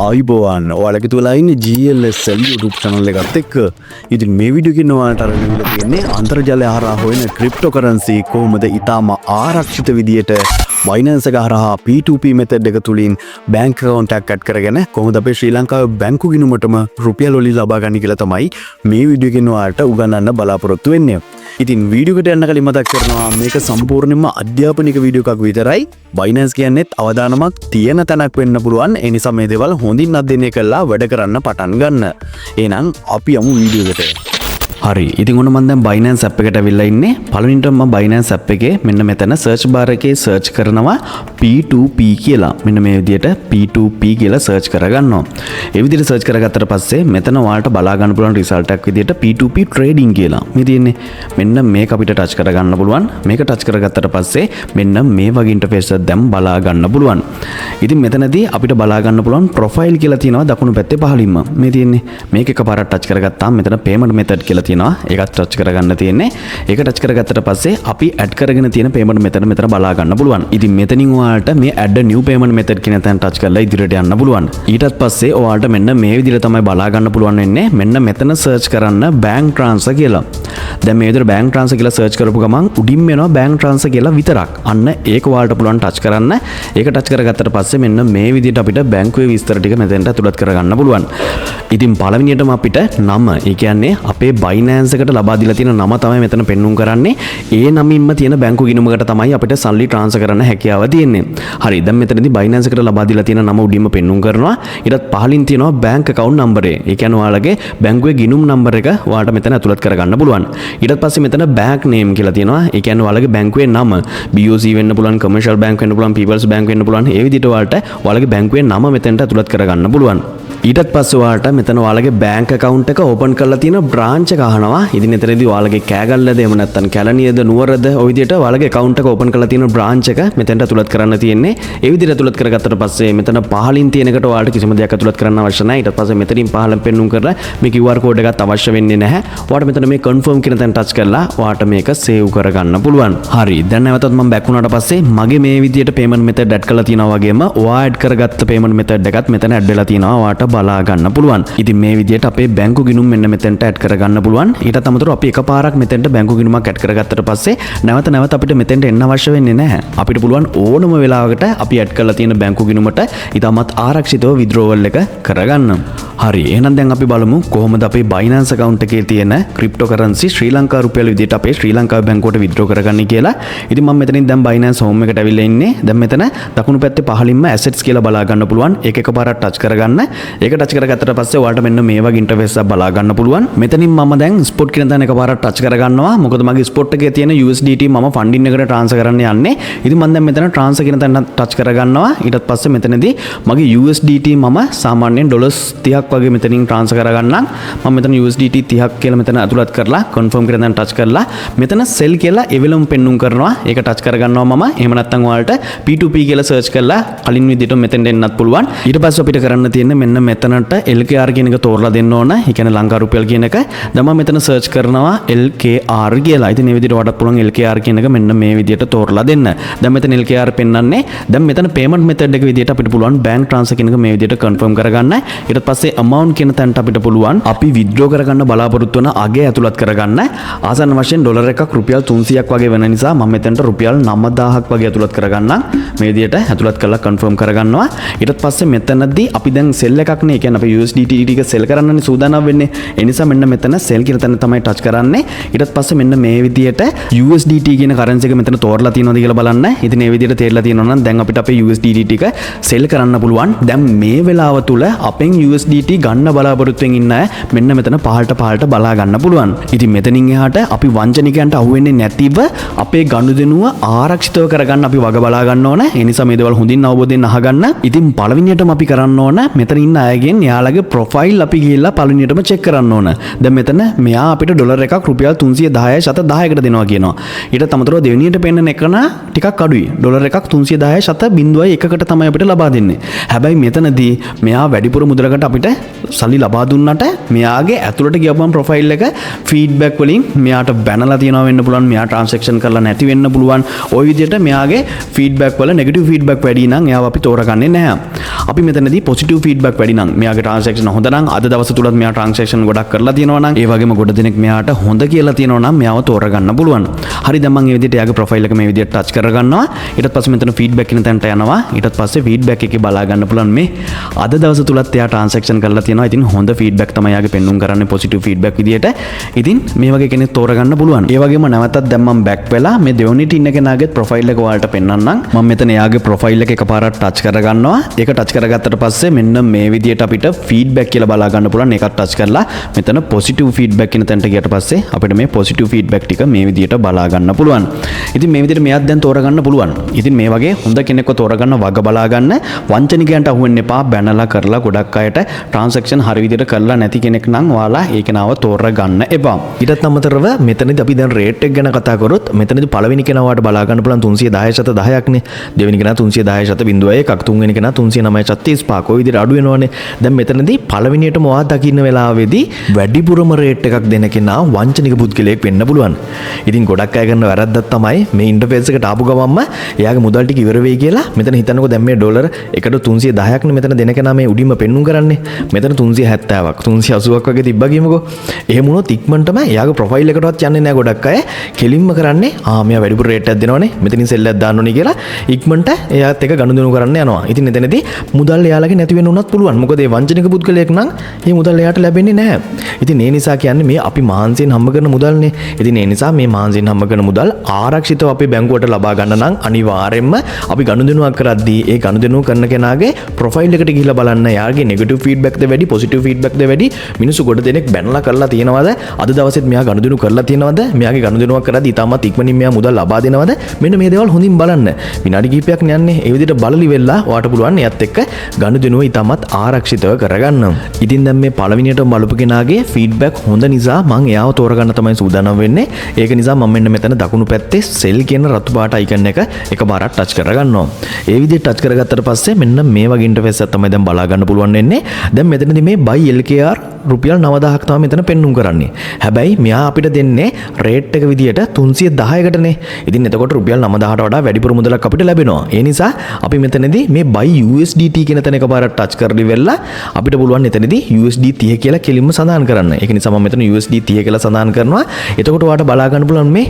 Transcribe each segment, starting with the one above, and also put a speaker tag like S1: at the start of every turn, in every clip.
S1: ආයිබෝවන් ඔයාලගේ තුලා ඉන්නේ GLS YouTube channel එකත් එක්ක. ඉතින් මේ වීඩියෝ එකේ ඔයාලට අරගෙන ඉවිල්ලා තියෙන්නේ අන්තර්ජාලය හරහා හොයන ක්‍රිප්ටෝකරන්සි කොහොමද ඊටම ආරක්ෂිත විදියට Binance එක හරහා P2P method එක තුලින් bank account එකක් add කරගෙන කොහොමද අපේ ශ්‍රී ලංකාවේ බැංකු ගිණුමටම රුපියල් වලින් ලබා ගන්න කියලා තමයි මේ වීඩියෝ එකෙන් ඔයාලට උගන්වන්න බලාපොරොත්තු වෙන්නේ. ඉතින් වීඩියෝ එකට යන්න කලින් මතක් කරනවා මේක සම්පූර්ණයෙන්ම අධ්‍යාපනික වීඩියෝ එකක් විතරයි. Binance කියන්නේත් අවදානමක් තියෙන තැනක් වෙන්න පුළුවන්. ඒ නිසා මේ දේවල් හොඳින් අධ්‍යයනය කරලා වැඩ කරන්න පටන් ගන්න. එහෙනම් අපි යමු වීඩියෝ එකට. හරි. ඉතින් ඔන්න මම දැන් Binance app එකට අවිල්ලා ඉන්නේ. පළවෙනිට මම Binance app එකේ මෙන්න මෙතන search bar එකේ search කරනවා P2P කියලා. මෙන්න මේ විදිහට P2P කියලා search කරගන්නවා. ඒ විදිහට search කරගත්තට පස්සේ මෙතන ඔයාලට බලා ගන්න පුළුවන් result එකක් විදිහට P2P trading කියලා. මේ තියෙන්නේ මෙන්න මේක අපිට touch කරගන්න පුළුවන්. මේක touch කරගත්තට පස්සේ මෙන්න මේ වගේ interface එකක් දැන් බලා ගන්න පුළුවන්. ඉතින් මෙතනදී අපිට බලා ගන්න පුළුවන් profile කියලා තියෙනවා දකුණු පැත්තේ පහළින්ම. මේ තියෙන්නේ මේක එකපාරට touch කරගත්තාම මෙතන payment method කියලා ඒකත් ටච් කරගන්න තියෙන්නේ. ඒක ටච් කරගත්තට පස්සේ අපි ඇඩ් කරගෙන තියෙන payment method මෙතන බලා ගන්න පුළුවන්. ඉතින් මෙතනින් ඔයාලට මේ add new payment method කියන තැන ටච් කරලා ඉදිරියට යන්න පුළුවන්. ඊටත් පස්සේ ඔයාලට මෙන්න මේ විදිහට තමයි බලා ගන්න පුළුවන් වෙන්නේ. මෙන්න මෙතන search කරන්න bank transfer කියලා. දැන් මේ විදිහට bank transfer කියලා search කරපු ගමන් උඩින් එනවා bank transfer කියලා විතරක්. අන්න ඒක ඔයාලට පුළුවන් ටච් කරන්න. ඒක ටච් කරගත්තට පස්සේ මෙන්න මේ විදිහට අපිට බැංකුවේ විස්තර ටික මෙතෙන්ට ඇතුළත් කරගන්න පුළුවන්. ඉතින් පළවෙනියටම අපිට නම, ඒ කියන්නේ අපේ Binance එකට ලබා දීලා තියෙන නම තමයි මෙතන පෙන්වුම් කරන්නේ. ඒ නමින්ම තියෙන බැංකු ගිණුමකට තමයි අපිට සල්ලි ට්‍රාන්ස්ෆර් කරන්න හැකියාව තියෙන්නේ. හරි. දැන් මෙතනදී Binance එකට ලබා දීලා තියෙන නම උඩින්ම පෙන්වුම් කරනවා. ඊටත් පහලින් තියෙනවා bank account number එක. ඒ කියන්නේ ඔයාලගේ බැංකුවේ ගිණුම් නම්බර් එක ඔයාලට මෙතන ඇතුළත් කරගන්න පුළුවන්. ඊටත් පස්සේ මෙතන bank name කියලා තියෙනවා. ඒ කියන්නේ ඔයාලගේ බැංකුවේ නම BOC වෙන්න පුළුවන්, commercial bank වෙන්න පුළුවන්, people's bank වෙන්න පුළුවන්. ඒ විදිහට ඔයාලගේ බැංකුවේ නම මෙතනට ඇතුළත් කරගන්න පුළුවන්. ඊටත් පස්සේ ඔයාලට මෙතන ඔයාලගේ bank account එක open කරලා තියෙන branch එක අහනවා. ඉතින් එතනදී ඔයාලගේ කෑගල්ලද එහෙම නැත්නම් කැලණියද නුවරද ඔය විදිහට ඔයාලගේ account එක open කරලා තියෙන branch එක මෙතනට ඇතුළත් කරන්න තියෙන්නේ. ඒ විදිහට ඇතුළත් කරගත්තට පස්සේ මෙතන පහලින් තියෙන එකට ඔයාලට කිසිම දෙයක් ඇතුළත් කරන්න අවශ්‍ය නැහැ. ඊට පස්සේ මෙතනින් පහලින් පෙන්වුම් කරලා මේ QR code එකත් අවශ්‍ය වෙන්නේ නැහැ. ඔයාලට මෙතන මේ confirm කියන තැන touch කරලා ඔයාලට මේක save කරගන්න පුළුවන්. හරි. දැන් නැවතත් මම back වුණාට පස්සේ මගේ මේ විදිහට payment method add කරලා තියෙනවා වගේම ඔයා add කරගත්ත payment method එකත් මෙතන add වෙලා තියෙනවා. ඔයාලට බලා ගන්න පුළුවන්. ඉතින් මේ විදිහට අපේ බැංකු ගිණුම් මෙන්න මෙතෙන්ට add කරගන්න පුළුවන්. ඊටත් අමතරව අපි එකපාරක් මෙතෙන්ට බැංකු ගිණුමක් add කරගත්තට පස්සේ නැවත අපිට මෙතෙන්ට එන්න අවශ්‍ය වෙන්නේ නැහැ. අපිට පුළුවන් ඕනම වෙලාවකට අපි add කරලා තියෙන බැංකු ගිණුමට ඊටමත් ආරක්ෂිතව withdrawal එක කරගන්න. හරි. එහෙනම් දැන් අපි බලමු කොහොමද අපේ Binance account එකේ තියෙන cryptocurrency ශ්‍රී ලංකා රුපියල් විදිහට අපේ ශ්‍රී ලංකාවේ බැංකුවට withdraw කරගන්නේ කියලා. ඉතින් මම මෙතනින් දැන් Binance home එකට ඇවිල්ලා ඉන්නේ. දැන් මෙතන දකුණු පැත්තේ පහළින්ම assets කියලා බලා ගන්න පුළුවන්. ඒක එකපාරක් touch කරගන්න. ඒක touch කරගත්තට පස්සේ ඔයාලට මෙන්න මේ වගේ interface එකක් බලා ගන්න පුළුවන්. මෙතනින් මම දැන් spot කියන තැන එකපාරක් touch කරගන්නවා. මොකද මගේ spot එකේ තියෙන USDT මම funding එකට transfer කරන්න යන්නේ. ඉතින් මම දැන් මෙතන transfer කියන තැන touch කරගන්නවා. ඊටත් පස්සේ මෙතනදී මගේ USDT මම සාමාන්‍යයෙන් ඩොලර්ස් 30ක් වගේ මෙතනින් transfer කරගන්නම්. මම මෙතන USDT 30ක් කියලා මෙතන ඇතුළත් කරලා confirm කියන තැන touch කරලා මෙතන sell කියලා එවෙලම පෙන්වුම් කරනවා. ඒක touch කරගන්නවා මම. එහෙම නැත්නම් ඔයාලට P2P කියලා search කරලා කලින් විදිහට මෙතෙන්ට එන්නත් පුළුවන්. ඊට පස්සේ අපිට කරන්න තියෙන්නේ මෙන්න මෙතනට LKR කියන එක තෝරලා දෙන්න ඕන. ඒ කියන්නේ ලංකා රුපියල් කියන එක. දැන් මම මෙතන search කරනවා LKR කියලා. ඉතින් මේ විදිහට වඩා පුළුවන් LKR කියන එක මෙන්න මේ විදිහට තෝරලා දෙන්න. දැන් මෙතන LKR පෙන්වන්නේ. දැන් මෙතන payment method එක විදිහට අපිට පුළුවන් bank transfer කියන එක මේ විදිහට confirm කරගන්න. ඊට පස්සේ amount කියන තැනට අපිට පුළුවන් අපි withdraw කරගන්න බලාපොරොත්තු වෙන අගය ඇතුළත් කරගන්න. ආසන්න වශයෙන් ඩොලර් එකක් රුපියල් 300ක් වගේ වෙන නිසා මම මෙතනට රුපියල් 9000ක් වගේ ඇතුළත් කරගන්නම්. මේ විදිහට ඇතුළත් කරලා confirm කරගන්නවා. ඊට පස්සේ මෙතනදී අපි දැන් sell එකක් නේ. ඒ කියන්නේ අපි USDT ටික sell කරන්නනේ සූදානම් වෙන්නේ. ඒ නිසා මෙන්න මෙතන sell කියන තැන තමයි touch කරන්නේ. ඊට පස්සේ මෙන්න මේ විදිහට USDT කියන currency එක මෙතන තෝරලා තියෙනවද කියලා බලන්න. ඉතින් මේ විදිහට තේරලා තියෙනවා නම් දැන් අපිට අපේ USDT ටික sell කරන්න පුළුවන්. දැන් මේ වෙලාව තුල අපෙන් USDT ගන්න බලාපොරොත්තු වෙමින් ඉන්න අය මෙන්න මෙතන පහළට බලා ගන්න පුළුවන්. ඉතින් මෙතනින් එහාට අපි වංචනිකයන්ට අහු වෙන්නේ නැතිව අපේ ගනුදෙනුව ආරක්ෂිතව කරගන්න අපි වග බලා ගන්න ඕන. ඒ නිසා මේ දේවල් හොඳින් අවබෝධයෙන් අහගන්න. ඉතින් පළවෙනියටම අපි කරන්න ඕන මෙතන ඉන්න අයගෙන් යාළගේ profile අපි ගිහිල්ලා පළවෙනියටම check කරන්න ඕන. දැන් මෙතන මෙයා අපිට ඩොලර් එකක් රුපියල් 310යි ශත 10කට දෙනවා කියනවා. ඊට අමතරව දෙවෙනියට පෙන්නන එකන ටිකක් අඩුයි. ඩොලර් එකක් 310යි ශත 0.1කට තමයි අපිට ලබා දෙන්නේ. හැබැයි මෙතනදී මෙයා වැඩිපුර මුදලකට අපිට සල්ලි ලබා දුන්නට මෙයාගේ ඇතුළට ගියපුවම ප්‍රොෆයිල් එක ෆීඩ්බැක් වලින් මෙයාට බැනලා තියෙනවා වෙන්න පුළුවන්. මෙයා ට්‍රාන්සැක්ෂන් කරලා නැති වෙන්න පුළුවන්. ওই විදිහට මෙයාගේ ෆීඩ්බැක් වල නෙගටිව් ෆීඩ්බැක් වැඩි නම් එයාව අපි තෝරගන්නේ නැහැ. අපි මෙතනදී පොසිටිව් ෆීඩ්බැක් වැඩි නම් මෙයාගේ ට්‍රාන්සැක්ෂන් හොඳ නම් අද දවස් තුලත් මෙයා ට්‍රාන්සැක්ෂන් ගොඩක් කරලා තියෙනවා නම් ඒ වගේම ගොඩ දෙනෙක් මෙයාට හොඳ කියලා තියෙනවා නම් මෙයාව තෝරගන්න පුළුවන්. හරි දැන් මම මේ විදිහට එයාගේ ප්‍රොෆයිල් එක මේ විදිහට ටච් කරගන්නවා. ඊට පස්සේ මෙතන ෆීඩ්බැක් කියන තැනට යනවා. ඊට පස්සේ ෆීඩ්බැක් එකේ බලා ගන්න පුළුවන් මේ අද දවස් තුලත් එයා ට්‍රාන්සැක්ෂන් කරලා තියෙනවා. ඉතින් හොඳ ෆීඩ්බැක් තමයි එයාගේ පෙන්නුම් කරන්නේ පොසිටිව් ෆීඩ්බැක් විදිහට. ඉතින් මේ වගේ කෙනෙක් තෝරගන්න පුළුවන්. ඒ වගේම නැවතත් දැන් මම බෑක් වෙලා මේ දෙවෙනිට ඉන්න කෙනාගේ ප්‍රොෆයිල් එක ඔයාලට පෙන්නන්නම්. මම මෙතන එයාගේ ප්‍රොෆයිල් එක එකපාරට ටච් කරගන්නවා. ඒක ටච් කරගත්තට පස්සේ මෙන්න මේ විදිහට අපිට ෆීඩ්බැක් කියලා බලා ගන්න පුළුවන්. ඒකත් ටච් කරලා මෙතන පොසිටිව් ෆීඩ්බැක් කියන තැනට ගියට පස්සේ අපිට මේ පොසිටිව් ෆීඩ්බැක් ටික මේ විදිහට බලා ගන්න පුළුවන්. ඉතින් මේ විදිහට මෙයාත් දැන් තෝරගන්න පුළුවන්. ඉතින් මේ වගේ හොඳ කෙනෙක්ව තෝරගන්න වග බලා ගන්න වංචනිකයන්ට අහු වෙන්න එපා. බැනලා කරලා ගොඩක් අයට ට්‍රාන්සැක්ෂන් හරි විදිහට කරලා නැති කෙනෙක් නම් ඔයාලා ඒ කෙනාව තෝරගන්න එපා. ඊටත් අමතරව මෙතනදී අපි දැන් රේට් එක ගැන කතා කරොත් මෙතනදී පළවෙනි කෙනාට බලා ගන්න පුළුවන් 310/10ක් නේ. දෙවෙනි කෙනා 310/0.1ක්, තුන්වෙනි කෙනා 309/35. ඔය විදිහට අඩු වෙනවනේ. දැන් මෙතනදී පළවෙනියටම ඔයා දකින්න වෙලාවේදී වැඩිපුරම රේට් එකක් දෙන කෙනා වංචනික පුද්ගලයෙක් වෙන්න පුළුවන්. ඉතින් ගොඩක් අය කරන වැරද්දක් තමයි මේ ඉන්ටර්ෆේස් එකට ආපු ගමන්ම එයාගේ මුදල් ටික ඉවර වෙයි කියලා මෙතන හිතන්නකෝ දැන් මේ ඩොලර් එකට 310ක් නේ මෙතන දෙන කෙනා මේ උඩින්ම පෙන්නුම් කරන්නේ. මෙතන 370ක් 380ක් වගේ තිබ්බා කියමුකෝ. එහෙම වුණොත් ඉක්මනටම එයාගේ ප්‍රොෆයිල් එකටවත් යන්නේ නැහැ ගොඩක් අය. කෙලින්ම කරන්නේ මෙයා වැඩිපුර රේට් එකක් දෙනවනේ මෙතනින් සෙල් එකක් දාන්න ඕනේ කියලා ඉක්මනට එයාත් එක ගනුදෙනු කරන්න යනවා. ඉතින් එතනදී මුදල් එයාලගේ නැති වෙන්න උනත් පුළුවන්. මොකද මේ වංචනික පුද්ගලයෙක් නම් මේ මුදල් එයාට ලැබෙන්නේ නැහැ. ඉතින් ඒ නිසා කියන්නේ මේ අපි මහන්සියෙන් හම්බ කරන මුදල්නේ. ඉතින් ඒ නිසා මේ මහන්සියෙන් හම්බ කරන මුදල් ආරක්ෂිතව අපේ බැංකුවට ලබා ගන්න නම් අනිවාර්යයෙන්ම අපි ගනුදෙනුවක් කරද්දී ඒ ගනුදෙනුව කරන කෙනාගේ ප්‍රොෆයිල් එකට ගිහිල්ලා බලන්න. එයාගේ නෙගටිව් ෆීඩ්බැක්ද වැඩි පොසිටිව් ෆීඩ්බැක්ද වැඩි? මිනිස්සු ගොඩ දෙනෙක් බැනලා කරලා තියෙනවද? අද දවසෙත් මෙයා ගනුදෙනු කරලා තියෙනවද? මෙයාගේ ගනුදෙනුවක් කරද්දී ඉතාමත් ඉක්මනින් මෙයා මුදල් ලබා දෙනවද? මෙන්න මේ දේවල් හොඳින් බලන්න. විනාඩි කිහිපයක් යන්නේ ඒ විදිහට බලලි වෙලා ඔයාට පුළුවන් එයත් එක්ක ගනුදෙනුව ඉතාමත් ආරක්ෂිතව කරගන්න. ඉතින් දැන් මේ පළවෙනියට බලපු කෙනාගේ ෆීඩ්බැක් හොඳ නිසා මම එයාව තෝරගන්න තමයි සූදානම් වෙන්නේ. ඒක නිසා මම මෙන්න මෙතන දකුණු පැත්තේ සෙල් කියන රතු පාට අයිකන් එක එකපාරක් ටච් කරගන්නවා. ඒ විදිහට ටච් කරගත්තට පස්සේ මෙන්න මේ වගේ ඉන්ටර්ෆේස් එකක් තමයි දැන් බලා ගන්න පුළුවන් වෙන්නේ. දැන් මෙතනදී මේ buy LKR රුපියල් 9000ක් තමයි මෙතන පෙන්නුම් කරන්නේ. හැබැයි මෙයා අපිට දෙන්නේ රේට් එක විදියට 310කටනේ. ඉතින් එතකොට රුපියල් 9000ට වඩා වැඩිපුර මුදලක් අපිට ලැබෙනවා. ඒ නිසා අපි මෙතනදී මේ buy USDT කියන තැන එකපාරක් ටච් කරලි වෙලා අපිට පුළුවන් එතනදී USD 30 කියලා කෙලින්ම සඳහන් කරන්න. ඒක නිසා මම මෙතන USD 30 කියලා සඳහන් කරනවා. එතකොට ඔයාලට බලා ගන්න පුළුවන් මේ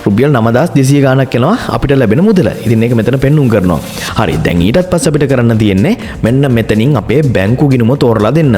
S1: රුපියල් 9200 ගාණක් යනවා අපිට ලැබෙන මුදල. ඉතින් ඒක මෙතන පෙන්නුම් කරනවා. හරි දැන් ඊටත් පස්සේ අපිට කරන්න තියෙන්නේ මෙන්න මෙතනින් අපේ බැංකු ගිණුම තෝරලා දෙන්න.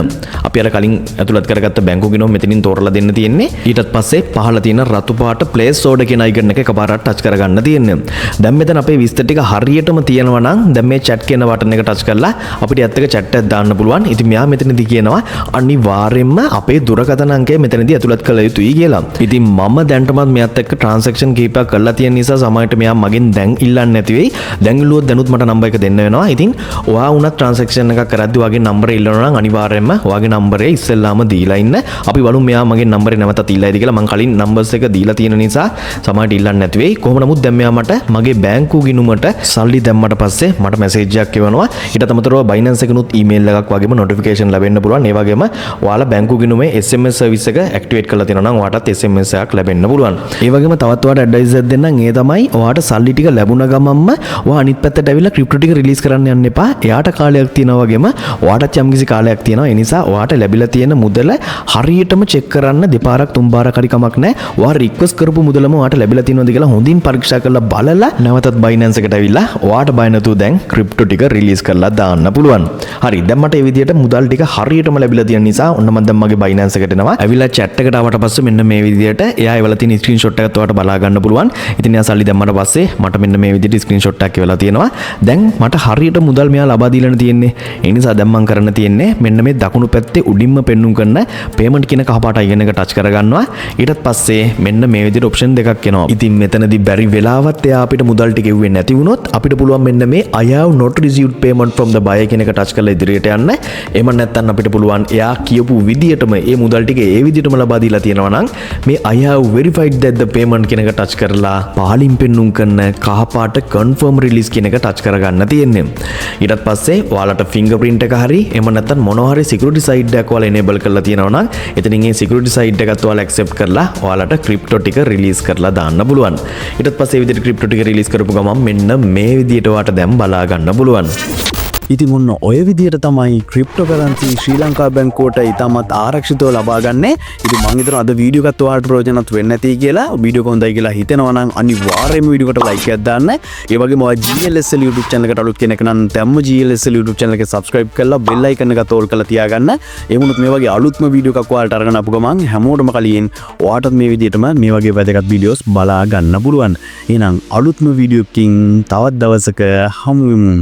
S1: අපි අර කලින් ඇතුළත් කරගත්ත බැංකු ගිණුම මෙතනින් තෝරලා දෙන්න තියෙන්නේ. ඊටත් පස්සේ පහළ තියෙන රතු පාට ප්ලේස් ඕඩර් කියන අයිකන් එක එකපාරට ටච් කරගන්න තියෙන්නේ. දැන් මෙතන අපේ විස්තර ටික හරියටම තියෙනවා නම් දැන් මේ chat කියන බටන් එක ටච් කරලා අපිට ඇත්ත එක chat එකක් දාන්න පුළුවන්. ඉතින් මෙයා මෙතනදී කියනවා අනිවාර්යයෙන්ම අපේ දුරකථන අංකය මෙතනදී ඇතුළත් කළ යුතුයි කියලා. ඉතින් මම දැන්ටමත් මෙයාත් එක්ක ට්‍රාන්සැක්ෂන් කීපයක් කරලා තියෙන නිසා සමහරට මෙයා මගෙන් දැන් ඉල්ලන්නේ නැති වෙයි. දැන් ඉල්ලුවොත් දැනුත් මට නම්බර් එක දෙන්න වෙනවා. ඉතින් ඔයා වුණත් ට්‍රාන්සැක්ෂන් එකක් කරද්දී ඔයාගේ නම්බරය ඉල්ලනවා නම් අනිවාර්යයෙන්ම ඔයාගේ නම්බරය ඉස්සෙල්ලාම දීලා ඉන්න. අපි බලමු මෙයා මගේ නම්බරේ නැවතත් ඉල්ලයිද කියලා. මම කලින් නම්බර්ස් එක දීලා තියෙන නිසා සමහරට ඉල්ලන්නේ නැති වෙයි. කොහොම නමුත් දැන් මෙයා මට මගේ බැංකු ගිණුමට සල්ලි දැම්මට පස්සේ මට මැසේජ් එකක් එවනවා. ඊට අමතරව Binance එකනොත් ඊමේල් එකක් වගේම නොටිෆිකේෂන් ලැබෙන්න පුළුවන්. ඒ වගේම ඔයාලා බැංකු ගිණුමේ SMS සර්විස් එක ඇක්ටිවේට් කරලා තියෙනවා නම් ඔයාටත් SMS එකක් ලැබෙන්න පුළුවන්. ඒ වගේම තවත් ඔයාට ඇඩ්වයිස් එකක් දෙන්නම්. ඒ තමයි ඔයාට සල්ලි ටික ලැබුණ ගමන්ම ඔයා අනිත් පැත්තට ඇවිල්ලා ක්‍රිප්ටෝ ටික රිලීස් කරන්න යන්න එපා. එයාට කාලයක් තියෙනවා වගේම ඔයාටත් යම්කිසි කාලයක් තියෙනවා. ඒ නිසා ඔයාට ලැබිලා තියෙන මුදල හරියටම චෙක් කරන්න දෙපාරක් තුන් පාරක් හරි කමක් නැහැ. ඔයා රික්වෙස්ට් කරපු මුදලම ඔයාට ලැබිලා තියෙනවද කියලා හොඳින් පරීක්ෂා කරලා බලලා නැවතත් Binance එකට ඇවිල්ලා ඔයාට බය නැතුව දැන් ක්‍රිප්ටෝ ටික රිලීස් කරලා දාන්න පුළුවන්. හරි දැන් මට මේ විදිහට මුදල් ටික හරියටම ලැබිලා තියෙන නිසා ඔන්න මම දැන් මගේ Binance එකට එනවා. ඇවිල්ලා chat එකට ආවට පස්සේ මෙන්න මේ විදිහට එයා ඒවල තියෙන ස්ක්‍රීන්ෂොට් එකත් ඔයාට බලා ගන්න පුළුවන්. ඉතින් එයා සල්ලි දැම්මට පස්සේ මට මෙන්න මේ විදිහට ස්ක්‍රීන්ෂොට් එකක් එවලා තියෙනවා. දැන් මට හරියට මුදල් මෙයා ලබා දීලා තියෙන්නේ. ඒ නිසා දැන් මම කරන්න තියෙන්නේ මෙන්න මේ දකුණු පැත්තේ උඩින්ම පෙන්නුම් කරන payment කියන කහපාට අයිකන් එක ටච් කරගන්නවා. ඊටත් පස්සේ මෙන්න මේ විදිහට ඔප්ෂන් දෙකක් එනවා. ඉතින් මෙතනදී බැරි වෙලාවත් එයා අපිට මුදල් ටික එව්වේ නැති වුණොත් අපිට පුළුවන් මෙන්න මේ I have not received payment from the buyer කියන එක ටච් කරලා ඉදිරියට යන්න. එහෙම නැත්නම් අපිට පුළුවන් එයා කියපු විදිහටම මේ මුදල් ටික ඒ විදිහටම ලබා දීලා තියෙනවා නම් මේ I have verified that the payment කියන එක ටච් කරලා පහලින් පෙන්නුම් කරන කහපාට confirm release කියන එක ටච් කරගන්න තියෙන්නේ. ඊටත් පස්සේ ඔයාලට fingerprint එක හරි එහෙම නැත්නම් මොනවා හරි security site එකක් ඔයාලා enable කරලා තියෙනවා නම් එතනින් මේ security site එකත් ඔයාලා accept කරලා ඔයාලට crypto ටික release කරලා දාන්න පුළුවන්. ඊටත් පස්සේ මේ විදිහට crypto ටික release කරපු ගමන් මෙන්න මේ විදිහට ඔයාලට දැන් බලා ගන්න පුළුවන්. ඉතින් ඔන්න ඔය විදිහට තමයි ක්‍රිප්ටෝකරන්සි ශ්‍රී ලංකා බැංකුවට ඉතාමත් ආරක්ෂිතව ලබා ගන්න. ඉතින් මම හිතනවා අද වීඩියෝ එකත් ඔයාලට ප්‍රයෝජනවත් වෙන්න ඇති කියලා. වීඩියෝ එක හොඳයි කියලා හිතෙනවා නම් අනිවාර්යයෙන්ම වීඩියෝ එකට ලයික් එකක් දාන්න. ඒ වගේම ඔයා GLSL YouTube channel එකට අලුත් කෙනෙක් නම් දැම්ම GLSL YouTube channel එක subscribe කරලා bell icon එක තෝල් කරලා තියාගන්න. ඒ වුණොත් මේ වගේ අලුත්ම වීඩියෝ එකක් ඔයාලට අරගෙන ආපු ගමන් හැමෝටම කලින් ඔයාටත් මේ විදිහටම මේ වගේ වැදගත් වීඩියෝස් බලා ගන්න පුළුවන්. එහෙනම් අලුත්ම වීඩියෝ එකකින් තවත් දවසක හමු වෙමු.